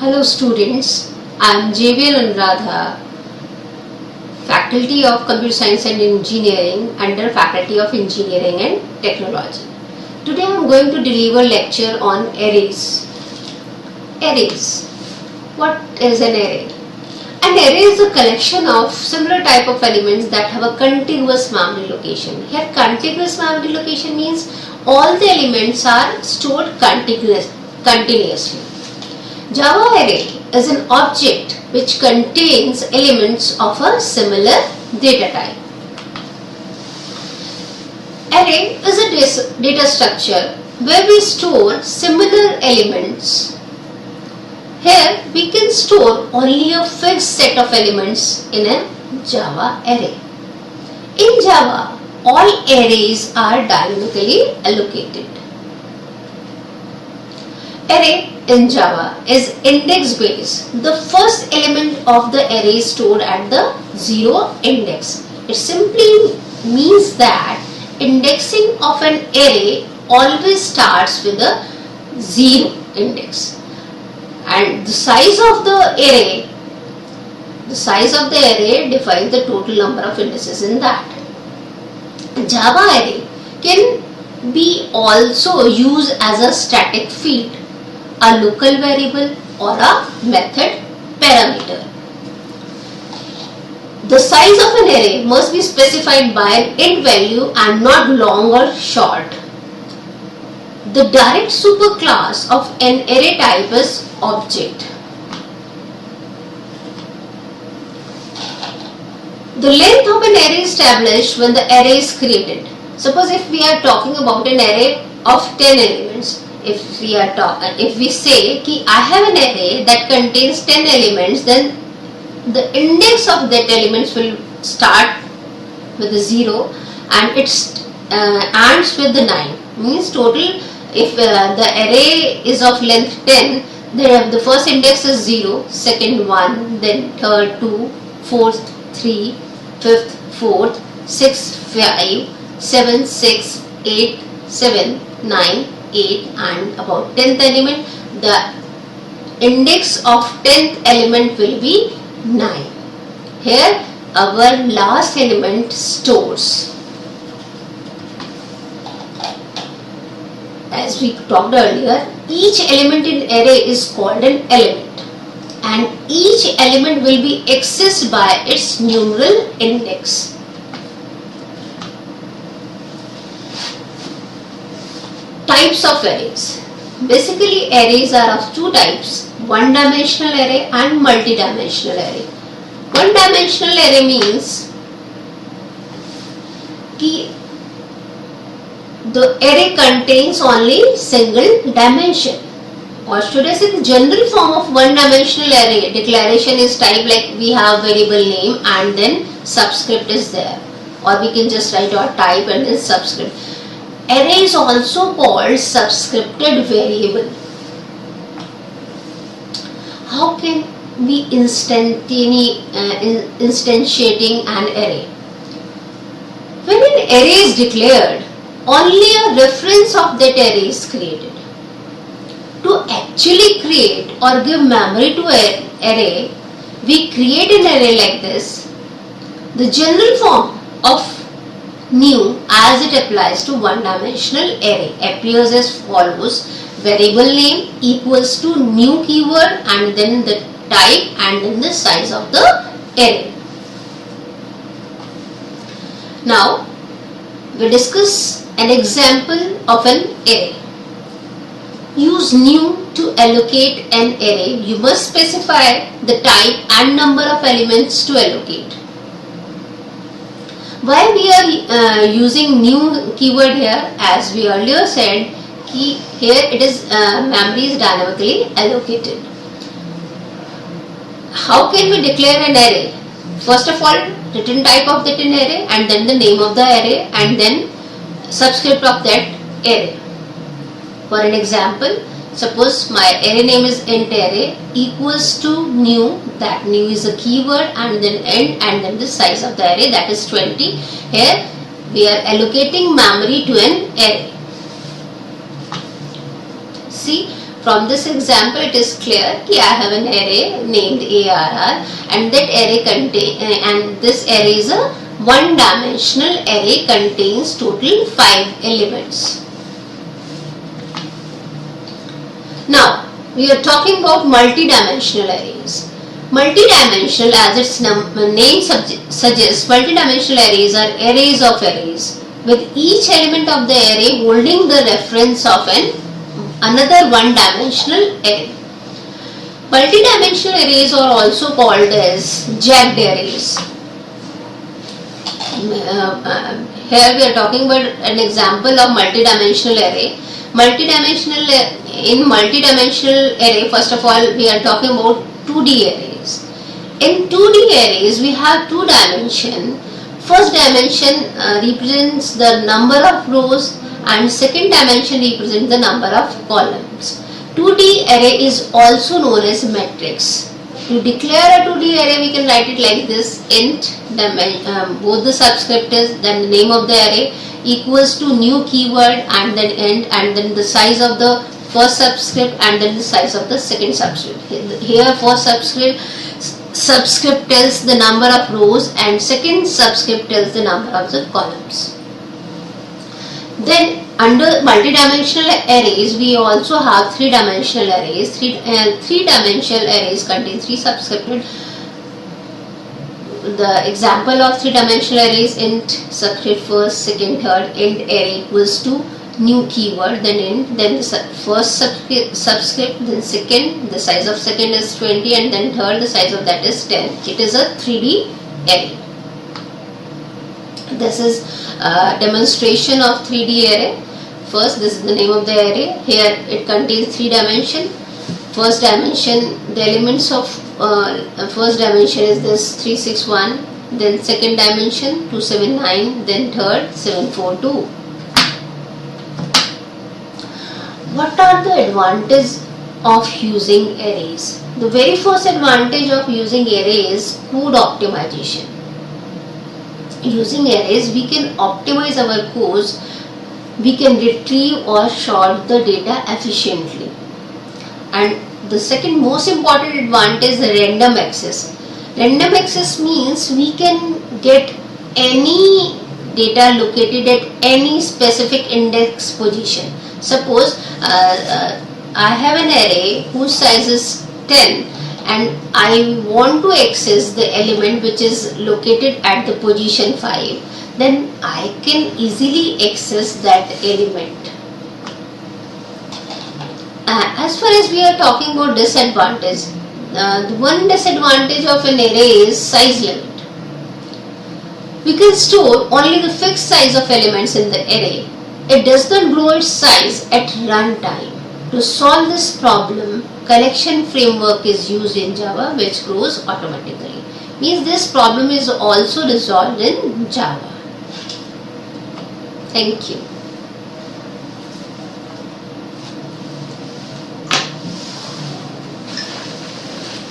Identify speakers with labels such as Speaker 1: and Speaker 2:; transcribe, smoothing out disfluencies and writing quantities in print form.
Speaker 1: Hello students, I am JVL Anuradha, Faculty of Computer Science and Engineering under Faculty of Engineering and Technology. Today I am going to deliver lecture on arrays. Arrays. What is an array? An array is a collection of similar type of elements that have a contiguous memory location. Here contiguous memory location means all the elements are stored continuously. Java array is an object which contains elements of a similar data type. Array is a data structure where we store similar elements. Here we can store only a fixed set of elements in a Java array. In Java, all arrays are dynamically allocated. Array in Java is index based. The first element of the array is stored at the 0 index. It simply means that indexing of an array always starts with a 0 index. And the size of the array defines the total number of indices in that. Java array can be also used as a static field, a local variable or a method parameter. The size of an array must be specified by an int value and not long or short. The direct superclass of an array type is object. The length of an array is established when the array is created. Suppose if we are talking about an array of 10 elements, if we say that I have an array that contains 10 elements, then the index of that elements will start with a 0 and it ends with the 9. Means total, if the array is of length 10, the first index is 0, second 1, then third 2, fourth 3, fifth 4th, 6th 5, 7, 6, 8, 7, 9, 8 and about 10th element, the index of 10th element will be 9. Here our last element stores. As we talked earlier, each element in array is called an element and each element will be accessed by its numeral index. Types of arrays. Basically arrays are of two types, one-dimensional array and multi-dimensional array. One-dimensional array means the array contains only single dimension, or should I say the general form of one-dimensional array declaration is type like we have variable name and then subscript is there, or we can just write our type and then subscript. Array is also called subscripted variable. How can we instantiating an array? When an array is declared, only a reference of that array is created. To actually create or give memory to an array, we create an array like this. The general form of new as it applies to one-dimensional array appears as follows: variable name equals to new keyword and then the type and then the size of the array. Now we discuss an example of an array. Use new to allocate an array. You must specify the type and number of elements to allocate. Why we are using new keyword here? As we earlier said, here it is memory is dynamically allocated. How can we declare an array? First of all, return type of that array and then the name of the array and then subscript of that array. For an example, suppose my array name is int array equals to new, that new is a keyword and then int and then the size of the array, that is 20. Here we are allocating memory to an array. See, From this example, it is clear that I have an array named ARR, and that array and this array is a one-dimensional array, contains total 5 elements. Now, we are talking about multi-dimensional arrays. Multi-dimensional, as its name suggests, multi-dimensional arrays are arrays of arrays, with each element of the array holding the reference of another one-dimensional array. Multi-dimensional arrays are also called as jagged arrays. Here we are talking about an example of multi-dimensional array. In multi-dimensional array, first of all, we are talking about 2D arrays. In 2D arrays, we have two dimensions. First dimension represents the number of rows, and second dimension represents the number of columns. 2D array is also known as matrix. To declare a 2D array, we can write it like this: int both the subscripts, then the name of the array equals to new keyword and then int, and then the size of the first subscript and then the size of the second subscript. Here first subscript tells the number of rows and second subscript tells the number of the columns. Then under multi-dimensional arrays, we also have three-dimensional arrays. Three-dimensional arrays contain three subscripted. The example of three-dimensional arrays: int subscript first, second, third. Int array equals to new keyword, then int, then the first subscript, then second, the size of second is 20, and then third, the size of that is 10. It is a 3D array. This is a demonstration of 3D array. First, this is the name of the array. Here it contains three dimensions. First dimension, the elements of first dimension is this 361, then second dimension 279, then third 742. What are the advantages of using arrays? The very first advantage of using arrays is code optimization. Using arrays, we can optimize our codes, we can retrieve or sort the data efficiently. And the second most important advantage is random access. Random access means we can get any data located at any specific index position. Suppose I have an array whose size is 10 and I want to access the element which is located at the position 5, then I can easily access that element. As far as we are talking about disadvantage, the one disadvantage of an array is size limit. We can store only the fixed size of elements in the array. It does not grow its size at runtime. To solve this problem, collection framework is used in Java, which grows automatically. Means this problem is also resolved in Java. Thank you.